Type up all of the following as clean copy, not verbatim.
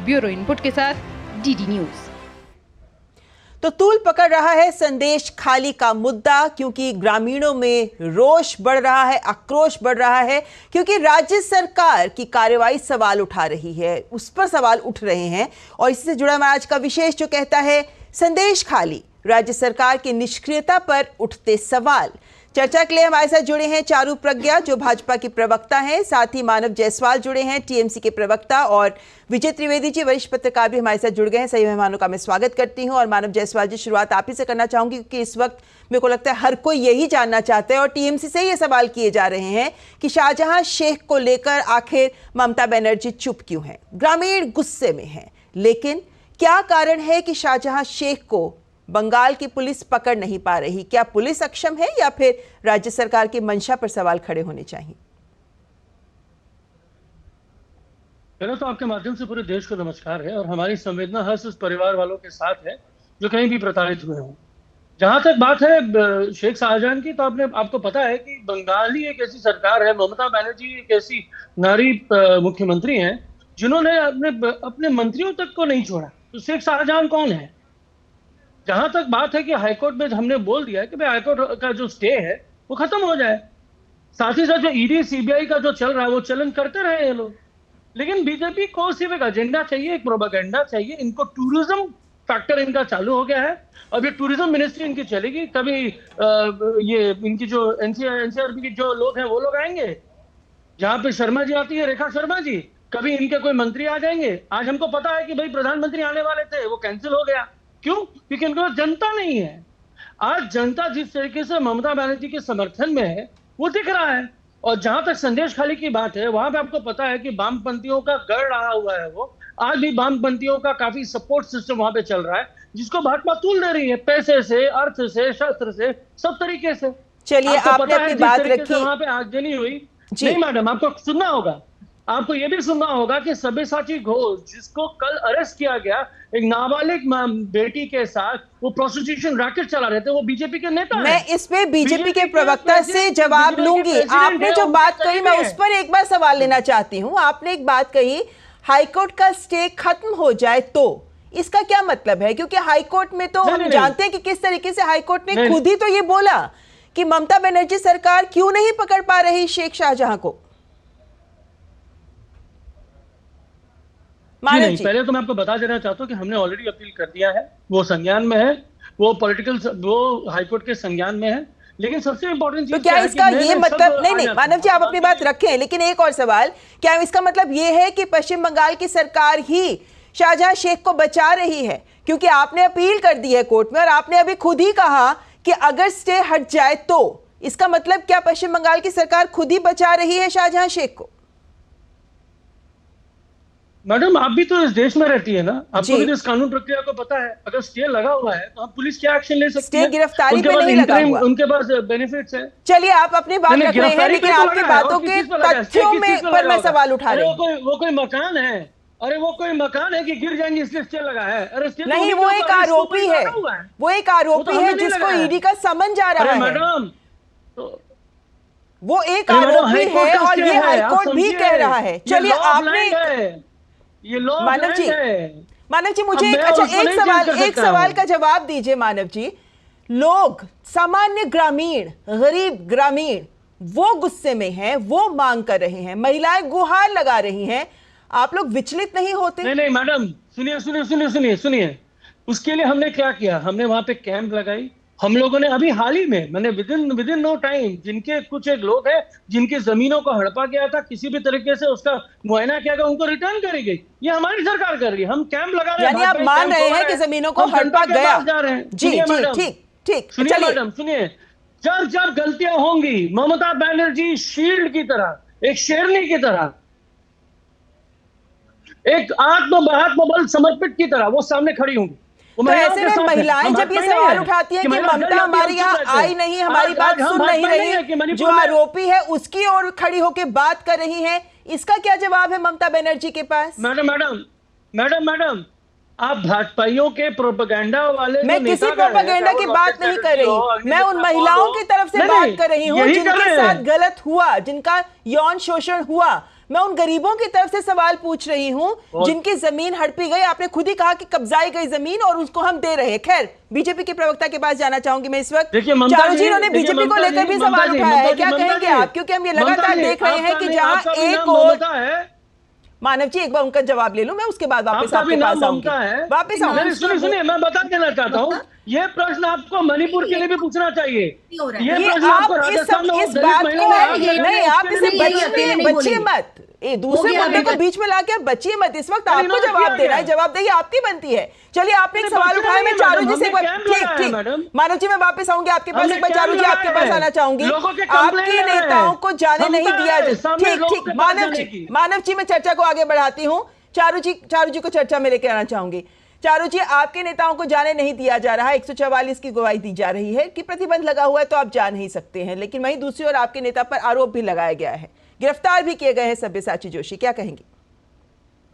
Bureau input के साथ DD news. तो तूल पकड़ रहा है संदेश खाली का मुद्दा, क्योंकि ग्रामीणों में रोष बढ़ रहा है, आक्रोश बढ़ रहा है, क्योंकि राज्य सरकार की कार्रवाई सवाल उठा रही है, उस पर सवाल उठ रहे हैं। और इससे जुड़ा हमारा आज का विशेष जो कहता है संदेश खाली, राज्य सरकार की निष्क्रियता पर उठते सवाल। चर्चा के लिए हमारे साथ जुड़े हैं चारू प्रज्ञा जो भाजपा की प्रवक्ता हैं, साथ ही मानव जायसवाल जुड़े हैं टीएमसी के प्रवक्ता, और विजय त्रिवेदी जी वरिष्ठ पत्रकार भी हमारे साथ जुड़ गए हैं। सही मेहमानों का मैं स्वागत करती हूं। और मानव जायसवाल जी, शुरुआत आप ही से करना चाहूंगी, क्योंकि इस वक्त मेरे को लगता है हर कोई यही जानना चाहता है और टीएमसी से ये सवाल किए जा रहे हैं कि शाहजहां शेख को लेकर आखिर ममता बनर्जी चुप क्यों है। ग्रामीण गुस्से में है, लेकिन क्या कारण है कि शाहजहां शेख को बंगाल की पुलिस पकड़ नहीं पा रही? क्या पुलिस अक्षम है या फिर राज्य सरकार की मंशा पर सवाल खड़े होने चाहिए? पहले तो आपके माध्यम से पूरे देश को नमस्कार है और हमारी संवेदना हर उस परिवार वालों के साथ है जो कहीं भी प्रताड़ित हुए हों। जहां तक बात है शेख शाहजहां की, तो आपको पता है कि बंगाली एक ऐसी सरकार है, ममता बनर्जी एक ऐसी नारी मुख्यमंत्री हैं जिन्होंने अपने मंत्रियों तक को नहीं छोड़ा। तो शेख शाहजहां कौन है? जहां तक बात है कि हाईकोर्ट में हमने बोल दिया है कि भाई हाईकोर्ट का जो स्टे है वो खत्म हो जाए, साथ ही साथ जो ईडी सीबीआई का जो चल रहा है वो चलन करते रहे ये लोग। लेकिन बीजेपी को सिर्फ एक एजेंडा चाहिए, एक प्रोपेगेंडा चाहिए। इनको टूरिज्म फैक्टर इनका चालू हो गया है। अब ये टूरिज्म मिनिस्ट्री इनकी चलेगी, कभी ये इनकी जो एनसीआरबी के जो लोग हैं वो लोग आएंगे, जहां पे शर्मा जी आती है, रेखा शर्मा जी, कभी इनके कोई मंत्री आ जाएंगे। आज हमको पता है कि भाई प्रधानमंत्री आने वाले थे, वो कैंसिल हो गया। क्यों? क्योंकि इनको जनता नहीं है। आज जनता जिस तरीके से ममता बनर्जी के समर्थन में है वो दिख रहा है। और जहां तक संदेश खाली की बात है, वहां पे आपको पता है कि वामपंथियों का गढ़ रहा हुआ है वो। आज भी वामपंथियों का काफी सपोर्ट सिस्टम वहां पे चल रहा है, जिसको भाजपा तूल दे रही है, पैसे से, अर्थ से, शस्त्र से, सब तरीके से। चलिए, आपने अपनी बात रखी, वहां पे आगजनी हुई। नहीं मैडम, आपको सुनना होगा, आपको यह भी सुनना होगा कि सब्यसाची घोष, जिसको कल अरेस्ट किया गया, एक नाबालिग बेटी के साथ वो प्रोस्टिट्यूशन रैकेट चला रहे थे, वो बीजेपी के नेता हैं। मैं इसमें बीजेपी के प्रवक्ता से जवाब लूंगी। आपने जो बात कही मैं उस पर एक बार सवाल लेना चाहती हूं। आपने एक बात कही, हाईकोर्ट का स्टे खत्म हो जाए तो इसका क्या मतलब है? क्योंकि हाईकोर्ट में तो हम जानते हैं कि किस तरीके से हाईकोर्ट ने खुद ही तो ये बोला कि ममता बनर्जी सरकार क्यों नहीं पकड़ पा रही शेख शाहजहां को। नहीं, पहले तो मैं आपको बता देना चाहता हूं कि हमने ऑलरेडी अपील कर दिया है, वो संज्ञान में है, वो हाईकोर्ट के संज्ञान में है। लेकिन सबसे इंपॉर्टेंट चीज, तो क्या इसका ये मतलब, नहीं मानव जी आप अपनी बात रखें, लेकिन एक और सवाल, क्या इसका मतलब ये है कि पश्चिम बंगाल की सरकार ही शाहजहां शेख को बचा रही है? क्योंकि आपने अपील कर दी है कोर्ट में और आपने अभी खुद ही कहा कि अगर स्टे हट जाए तो इसका मतलब क्या पश्चिम बंगाल की सरकार खुद ही बचा रही है शाहजहां शेख को? मैडम, आप भी तो इस देश में रहती है ना, आपको भी इस कानून प्रक्रिया को पता है। अगर स्टे लगा हुआ है तो हम पुलिस क्या एक्शन ले सकती है? स्टे गिरफ्तारी पे नहीं लगा हुआ, उनके पास बेनिफिट्स है। चलिए, आप अपनी बात रख रहे हैं, लेकिन आपकी बातों के तथ्यों में पर मैं सवाल उठा रही हूं। वो कोई मकान है? अरे वो कोई मकान है कि गिर जाएंगे इसलिए स्टे लगा है? अरे नहीं, वो एक आरोपी है, वो एक आरोपी है जिसको ईडी का समन जा रहा है। मैडम, वो एक आरोपी है और ये हाईकोर्ट भी कह रहा है। चलिए, आपने ये लोग मानव जी मुझे एक सवाल का जवाब दीजिए। मानव जी, लोग सामान्य ग्रामीण, गरीब ग्रामीण वो गुस्से में हैं, वो मांग कर रहे हैं, महिलाएं गुहार लगा रही हैं, आप लोग विचलित नहीं होते? नहीं मैडम, सुनिए। उसके लिए हमने क्या किया? हमने वहां पे कैंप लगाई। हम लोगों ने अभी हाल ही में, मैंने विद इन नो टाइम, जिनके कुछ एक लोग हैं जिनकी जमीनों को हड़पा गया था, किसी भी तरीके से उसका मुआयना किया गया, उनको रिटर्न करी गई। ये हमारी सरकार कर रही है। हम कैंप लगा रहे हैं, यानी आप मान रहे हैं कि जमीनों को हड़पा गया? जी, ठीक। सुनिए मैडम, सुनिए। जब गलतियां होंगी, ममता बनर्जी शील्ड की तरह, एक शेरनी की तरह, एक आत्मबल समर्पित की तरह वो सामने खड़ी होंगी। तो ऐसे में महिलाएं जब ये सवाल उठाती हैं कि ममता हमारे यहाँ आई नहीं, हमारी बात सुन नहीं रही, जो आरोपी है उसकी ओर खड़ी होकर बात कर रही हैं, इसका क्या जवाब है ममता बनर्जी के पास? मैडम, आप भाजपाइयों के प्रोपेगेंडा वाले, मैं किसी प्रोपेगेंडा की बात नहीं कर रही, मैं उन महिलाओं की तरफ से बात कर रही हूँ जिनके साथ गलत हुआ, जिनका यौन शोषण हुआ। मैं उन गरीबों की तरफ से सवाल पूछ रही हूं जिनकी जमीन हड़पी गई। आपने खुद ही कहा कि कब्जाई गई जमीन और उसको हम दे रहे हैं। खैर, बीजेपी के प्रवक्ता के पास जाना चाहूंगी मैं इस वक्त। चारू जी, इन्होंने बीजेपी को लेकर भी सवाल उठाया है, क्या कहेंगे आप? क्योंकि हम ये लगातार देख रहे हैं कि जहां एक और मानव जी, एक बार उनका जवाब ले लूं मैं, उसके बाद वापस आपके पास आऊंगी। वापस आऊंगी। सुनिए, मैं बता देना चाहता हूँ, ये प्रश्न आपको मणिपुर के लिए भी पूछना चाहिए। ये प्रश्न आप आपको राजस्थान में इस बात को नहीं, आप इसे बचिए मत, दूसरे मुद्दे को बीच में लाके आप बचिए मत। इस वक्त आपको जवाब देना है, जवाबदही आपकी बनती है। चलिए, आपने एक सवाल उठाया, मैं चारू जी से ठीक मानव जी, मैं वापस आऊंगी आपके पास एक बार। चारू जी, आपके पास आना चाहूंगी। आपके नेताओं को जाने नहीं दिया। ठीक, मानव जी, मैं चर्चा को आगे बढ़ाती हूँ। चारू जी को चर्चा में लेकर आना चाहूंगी। चारू जी, आपके नेताओं को जाने नहीं दिया जा रहा है। 144 की गवाही दी जा रही है कि प्रतिबंध लगा हुआ है तो आप जा नहीं सकते हैं, लेकिन वहीं दूसरी ओर आपके नेता पर आरोप भी लगाया गया है, गिरफ्तार भी किए गए हैं सब्यसाची जोशी। क्या कहेंगी?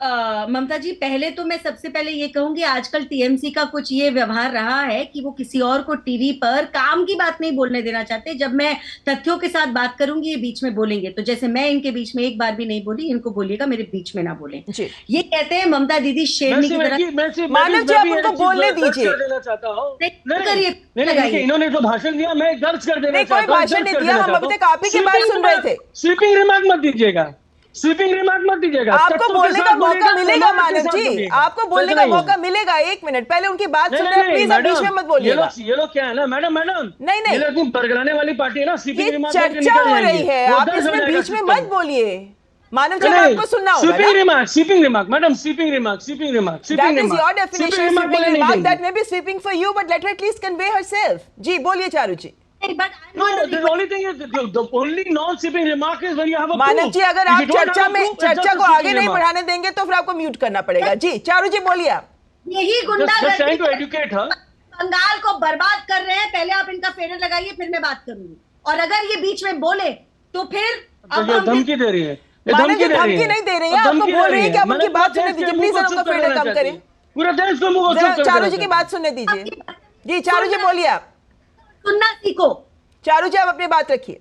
ममता जी, पहले तो मैं सबसे पहले ये कहूंगी, आजकल टीएमसी का कुछ ये व्यवहार रहा है कि वो किसी और को टीवी पर काम की बात नहीं बोलने देना चाहते। जब मैं तथ्यों के साथ बात करूंगी, ये बीच में बोलेंगे। तो जैसे मैं इनके बीच में एक बार भी नहीं बोली, इनको बोलिएगा मेरे बीच में ना बोले। ये कहते हैं ममता दीदी शेरनी की तरह। मानव जी, आप उनको बोलने दीजिए। इन्होंने जो भाषण दिया, मैं दर्ज कर देना चाहता हूं। कोई भाषण नहीं दिया, हम अभी तक आप ही की बात सुन रहे थे। स्वीपिंग रिमार्क मत दीजिएगा, स्वीपिंग रिमार्क मत दीजिएगा। आपको बोलने का मौका मिलेगा मानव जी, आपको बोलने का मौका मिलेगा। एक मिनट पहले उनकी बात सुन रहे हैं, प्लीज आप बीच में मत बोलिएगा। ये लोग क्या है ना मैडम, नहीं, ये लोग बरगलाने वाली पार्टी है ना। स्वीपिंग रिमार्क चर्चा हो रही है, आप इसमें बीच में मत बोलिए। मानव जी, आपको सुनना होगा। Sweeping remark madam, sweeping remark. That is your definition of sweeping remark. That may be sweeping for you, but let her at least convey herself. जी, बोलिए चारू जी। मानव जी, अगर आप चर्चा को आगे नहीं बढ़ाने देंगे तो फिर आपको म्यूट करना पड़ेगा। जी, चारू जी बोलिए आप। यही गुंडागर्दी बंगाल को बर्बाद कर रहे हैं। पहले आप इनका फेडर लगाइए, फिर मैं बात करूंगी। और अगर ये बीच में बोले तो फिर धमकी दे रही है। मानव जी, धमकी नहीं दे रही है, आपको बोल रही है कि आप उनकी बात सुनने दीजिए। प्लीज उनका फेडर कम करें। पूरे देश को चारू जी की बात सुनने दीजिए। जी, चारू जी बोलिए आप। सुनना सीखो। चारू जी, आप अपनी बात रखिए।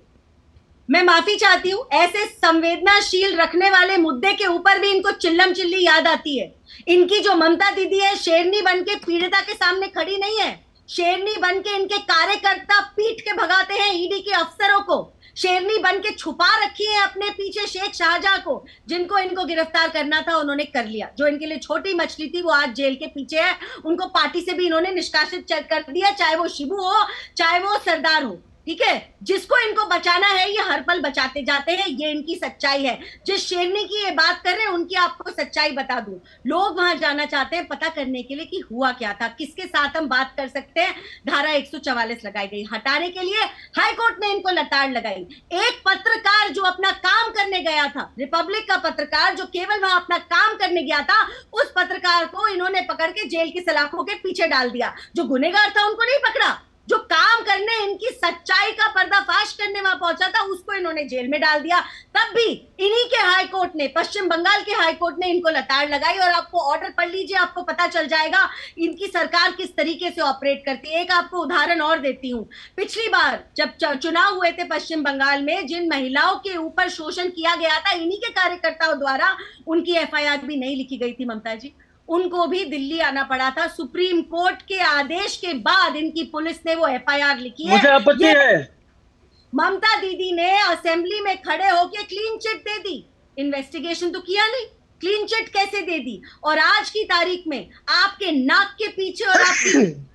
मैं माफी चाहती हूँ, ऐसे संवेदनाशील रखने वाले मुद्दे के ऊपर भी इनको चिल्लम चिल्ली याद आती है। इनकी जो ममता दीदी है, शेरनी बन के पीड़िता के सामने खड़ी नहीं है। शेरनी बन के इनके कार्यकर्ता पीट के भगाते हैं ईडी के अफसरों को। शेरनी बन के छुपा रखी है अपने पीछे शेख शाहजहां को, जिनको इनको गिरफ्तार करना था उन्होंने कर लिया। जो इनके लिए छोटी मछली थी वो आज जेल के पीछे है। उनको पार्टी से भी इन्होंने निष्कासित कर दिया, चाहे वो शिबू हो चाहे वो सरदार हो। ठीक है, जिसको इनको बचाना है ये हर पल बचाते जाते हैं। ये इनकी सच्चाई है। जिस शेरनी की ये बात कर रहे हैं उनकी आपको सच्चाई बता दूं। लोग वहां जाना चाहते हैं पता करने के लिए कि हुआ क्या था, किसके साथ हम बात कर सकते हैं। धारा 144 लगाई गई, हटाने के लिए हाईकोर्ट ने इनको लताड़ लगाई। एक पत्रकार जो अपना काम करने गया था, रिपब्लिक का पत्रकार जो केवल वहां अपना काम करने गया था, उस पत्रकार को इन्होंने पकड़ के जेल की सलाखों के पीछे डाल दिया। जो गुनहगार था उनको नहीं पकड़ा, जो काम करने इनकी सच्चाई का पर्दाफाश करने वहां पहुंचा था उसको इन्होंने जेल में डाल दिया। तब भी इन्हीं के हाईकोर्ट ने, पश्चिम बंगाल के हाईकोर्ट ने इनको लताड़ लगाई। और आपको ऑर्डर पढ़ लीजिए, आपको पता चल जाएगा इनकी सरकार किस तरीके से ऑपरेट करती है। एक आपको उदाहरण और देती हूँ। पिछली बार जब चुनाव हुए थे पश्चिम बंगाल में, जिन महिलाओं के ऊपर शोषण किया गया था इन्हीं के कार्यकर्ताओं द्वारा, उनकी एफआईआर भी नहीं लिखी गई थी ममता जी। उनको भी दिल्ली आना पड़ा था। सुप्रीम कोर्ट के आदेश के बाद इनकी पुलिस ने वो एफआईआर लिखी है। मुझे आपत्ति है। ममता दीदी ने असेंबली में खड़े होकर क्लीन चिट दे दी। इन्वेस्टिगेशन तो किया नहीं, क्लीन चिट कैसे दे दी? और आज की तारीख में आपके नाक के पीछे और आपकी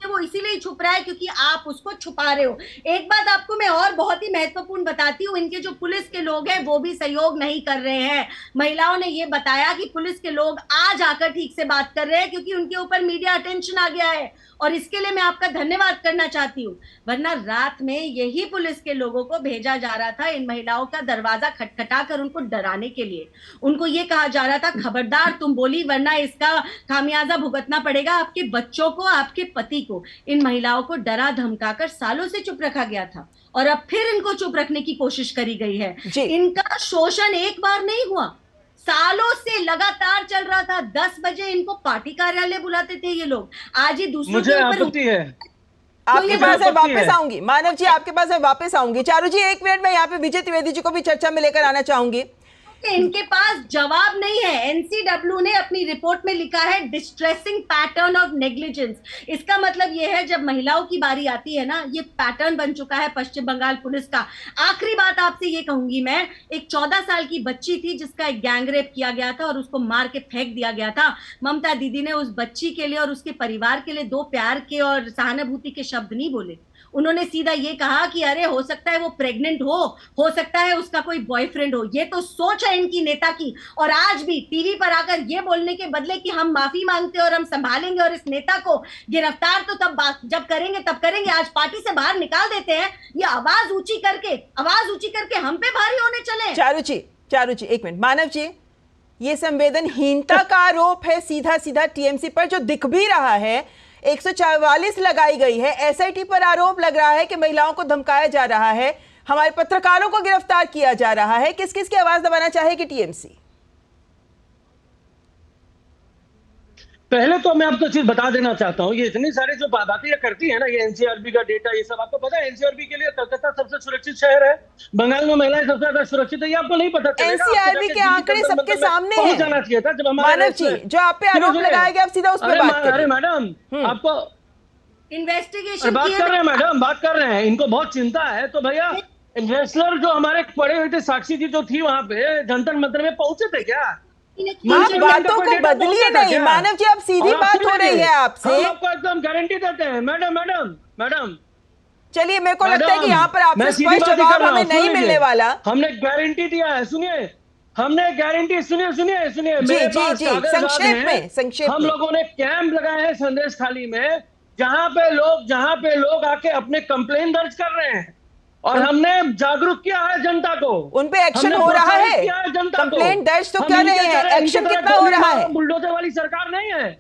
वो इसीलिए छुप रहा है क्योंकि आप उसको छुपा रहे हो। एक बात आपको मैं और बहुत ही महत्वपूर्ण बताती हूँ, इनके जो पुलिस के लोग हैं वो भी सहयोग नहीं कर रहे हैं। महिलाओं ने ये बताया कि पुलिस के लोग आज आकर ठीक से बात कर रहे हैं क्योंकि उनके ऊपर मीडिया अटेंशन आ गया है। और इसके लिए मैं आपका धन्यवाद करना चाहती हूँ, वरना रात में यही पुलिस के लोगों को भेजा जा रहा था इन महिलाओं का दरवाजा खटखटा कर उनको डराने के लिए। उनको ये कहा जा रहा था खबरदार तुम बोली वरना इसका खामियाजा भुगतना पड़ेगा आपके बच्चों को, आपके पति को। इन महिलाओं को डरा धमकाकर सालों से चुप रखा गया था और अब फिर इनको चुप रखने की कोशिश करी गई है। इनका शोषण एक बार नहीं हुआ, सालों से लगातार चल रहा था। 10 बजे इनको पार्टी कार्यालय बुलाते थे ये लोग। आज ही दूसरों के ऊपर आपके पास है, वापस आऊंगी। मानव जी आपके पास है, वापस आऊंगी। चारू जी एक मिनट, मैं यहाँ पे विजय त्रिवेदी जी को भी चर्चा में लेकर आना चाहूंगी। इनके पास जवाब नहीं है। एनसीडब्ल्यू ने अपनी रिपोर्ट में लिखा है डिस्ट्रेसिंग पैटर्न ऑफ नेग्लिजेंस। इसका मतलब यह है जब महिलाओं की बारी आती है ना, ये पैटर्न बन चुका है पश्चिम बंगाल पुलिस का। आखिरी बात आपसे ये कहूंगी मैं, एक 14 साल की बच्ची थी जिसका एक गैंग रेप किया गया था और उसको मार के फेंक दिया गया था। ममता दीदी ने उस बच्ची के लिए और उसके परिवार के लिए दो प्यार के और सहानुभूति के शब्द नहीं बोले। उन्होंने सीधा ये कहा कि अरे हो सकता है वो प्रेग्नेंट हो सकता है उसका कोई बॉयफ्रेंड हो। ये तो सोच है इनकी नेता की। और आज भी टीवी पर आकर ये बोलने के बदले कि हम माफी मांगते और हम संभालेंगे और इस नेता को गिरफ्तार तो तब जब करेंगे तब करेंगे, आज पार्टी से बाहर निकाल देते हैं। ये आवाज ऊंची करके हम पे भारी होने चले। चारू जी एक मिनट। मानव जी, ये संवेदनहीनता का आरोप है सीधा टीएमसी पर, जो दिख भी रहा है। 144 लगाई गई है, एसआईटी पर आरोप लग रहा है कि महिलाओं को धमकाया जा रहा है, हमारे पत्रकारों को गिरफ्तार किया जा रहा है। किस किस की आवाज दबाना चाहेगी टीएमसी? पहले तो मैं आपको चीज बता देना चाहता हूँ, ये इतनी सारी जो बातें करती है ना, ये एनसीआरबी का डेटा, ये सब आपको पता है। एनसीआरबी के लिए कलकत्ता सबसे सुरक्षित शहर है, बंगाल में महिलाएं सबसे ज्यादा सुरक्षित है, ये आपको नहीं पता चलेगा। एनसीआरबी के आंकड़े सबके सामने हैं। जाना चाहिए था जब हमारे मानव जी, जो आप पे आरोप लगाया गया, आप सीधा उस पर बात करें। अरे मैडम, आपको इन्वेस्टिगेशन बात कर रहे हैं मैडम, बात कर रहे हैं। इनको बहुत चिंता है तो भैया, इन्वेस्टर जो हमारे पड़े हुए थे, साक्षी जी जो थी वहां पे जंतर मंतर में पहुंचे थे क्या? आप बातों को बदलिए नहीं। मानव जी, अब सीधी बात हो रही है आपसे। हम आपको एकदम गारंटी देते हैं मैडम। चलिए, मेरे को लगता है कि यहाँ पर आपसे स्पष्ट जवाब हमें नहीं मिलने वाला। हमने गारंटी दिया है, सुनिए, हमने गारंटी, सुनिए संक्षेप हम लोगों ने कैंप लगाए हैं संदेश खाली में, जहां पे लोग आके अपने कंप्लेन दर्ज कर रहे हैं और हमने जागरूक किया है जनता को। उन पे एक्शन हो रहा है, कंप्लेंट दर्ज तो कर रहे हैं, एक्शन कितना हो रहा है? बुलडोजर वाली सरकार नहीं है।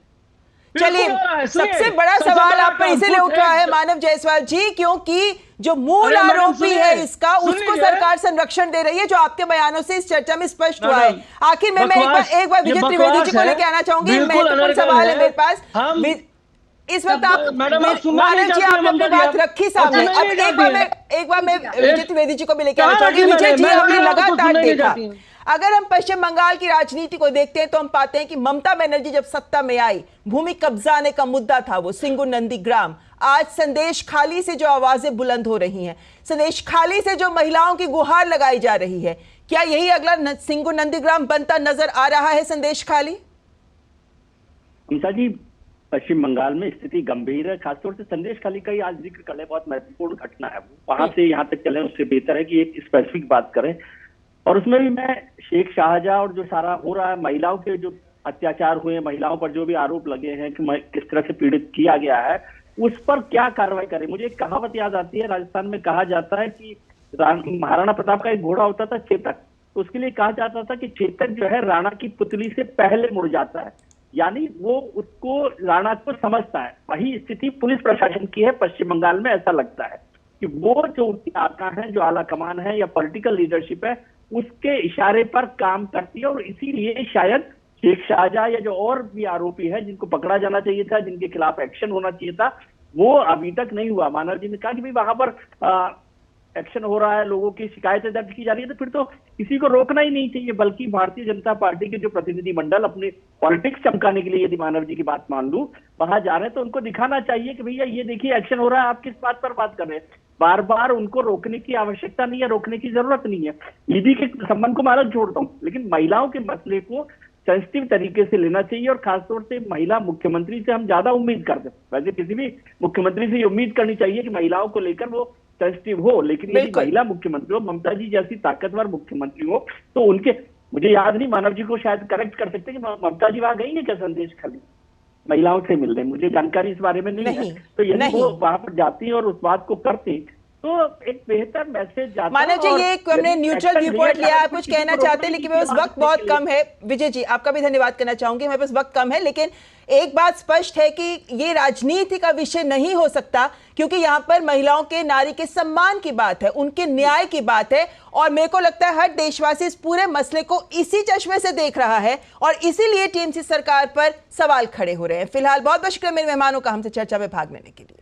चलिए, सबसे बड़ा सवाल आप पर इसीलिए उठ रहा है मानव जायसवाल जी, क्योंकि जो मूल आरोपी है इसका, उसको सरकार संरक्षण दे रही है, जो आपके बयानों से इस चर्चा में स्पष्ट हुआ है। आखिर में मैं एक बार विजय त्रिवेदी जी को लेकर आना चाहूंगी। महत्वपूर्ण सवाल है मेरे पास इस वक्त। आप मानव जी, आपने अपनी बात रखी सामने। अब एक बार मैं विजय त्रिवेदी जी को भी लेकर आना चाहूंगी। विजय जी, हमने लगातार देखा, अगर हम पश्चिम बंगाल की राजनीति को देखते हैं तो हम पाते हैं कि ममता बनर्जी जब सत्ता में आई, भूमि कब्जाने का मुद्दा था वो सिंगू नंदीग्राम। आज संदेश खाली से जो आवाजें बुलंद हो रही हैं, संदेश खाली से जो महिलाओं की गुहार लगाई जा रही है, क्या यही अगला सिंगू नंदीग्राम बनता नजर आ रहा है संदेश खाली? जी, पश्चिम बंगाल में स्थिति गंभीर है। खासतौर से संदेश खाली का ही आज जिक्र कर ले, बहुत महत्वपूर्ण घटना है। वहां से यहाँ तक चले, उससे बेहतर है कि एक स्पेसिफिक बात करें। और उसमें भी मैं शेख शाहजहां और जो सारा हो रहा है, महिलाओं के जो अत्याचार हुए, महिलाओं पर जो भी आरोप लगे हैं कि किस तरह से पीड़ित किया गया है, उस पर क्या कार्रवाई करें। मुझे एक कहावत याद आती है, राजस्थान में कहा जाता है कि महाराणा प्रताप का एक घोड़ा होता था चेतक, तो उसके लिए कहा जाता था कि चेतक जो है राणा की पुतली से पहले मुड़ जाता है, यानी वो उसको राणा को समझता है। वही स्थिति पुलिस प्रशासन की है पश्चिम बंगाल में। ऐसा लगता है कि वो जो उनकी आका है, जो आला कमान है या पॉलिटिकल लीडरशिप है, उसके इशारे पर काम करती है। और इसीलिए शायद शेख शाहजहां या जो और भी आरोपी है जिनको पकड़ा जाना चाहिए था, जिनके खिलाफ एक्शन होना चाहिए था, वो अभी तक नहीं हुआ। मानव जी ने कहा कि भाई वहां पर एक्शन हो रहा है, लोगों की शिकायतें दर्ज की जा रही है, तो फिर तो किसी को रोकना ही नहीं चाहिए। बल्कि भारतीय जनता पार्टी के जो प्रतिनिधिमंडल अपने पॉलिटिक्स चमकाने के लिए, यदि मानव जी की बात मान लूं, वहां जा रहे हैं, तो उनको दिखाना चाहिए कि भैया ये देखिए एक्शन हो रहा है, आप किस बात पर बात कर रहे हैं। बार बार उनको रोकने की आवश्यकता नहीं है, रोकने की जरूरत नहीं है। ईडी के संबंध को मैं अलग छोड़ता हूँ, लेकिन महिलाओं के मसले को सेंसिटिव तरीके से लेना चाहिए। और खासतौर से महिला मुख्यमंत्री से हम ज्यादा उम्मीद करते हैं। वैसे किसी भी मुख्यमंत्री से ये उम्मीद करनी चाहिए कि महिलाओं को लेकर वो सेंसिटिव हो, लेकिन यदि महिला मुख्यमंत्री हो, ममता जी जैसी ताकतवर मुख्यमंत्री हो, तो उनके, मुझे याद नहीं, मानव जी को शायद करेक्ट कर सकते कि ममता जी वहां गई है क्या संदेश खाली महिलाओं से मिलने? मुझे जानकारी इस बारे में नहीं है। तो यदि वो वहां पर जाती और उस बात को करती तो एक बेहतर मैसेज जाता। मानव जी, ये हमने न्यूट्रल रिपोर्ट लिया, आप कुछ कहना चाहते हैं, लेकिन मेरे पास वक्त बहुत कम है। विजय जी, आपका भी धन्यवाद करना चाहूंगी, मेरे पास वक्त कम है, लेकिन एक बात स्पष्ट है कि ये राजनीति का विषय नहीं हो सकता, क्योंकि यहाँ पर महिलाओं के, नारी के सम्मान की बात है, उनके न्याय की बात है। और मेरे को लगता है हर देशवासी इस पूरे मसले को इसी चश्मे से देख रहा है और इसीलिए टीएमसी सरकार पर सवाल खड़े हो रहे हैं। फिलहाल बहुत बहुत शुक्रिया मेरे मेहमानों का हमसे चर्चा में भाग लेने के लिए।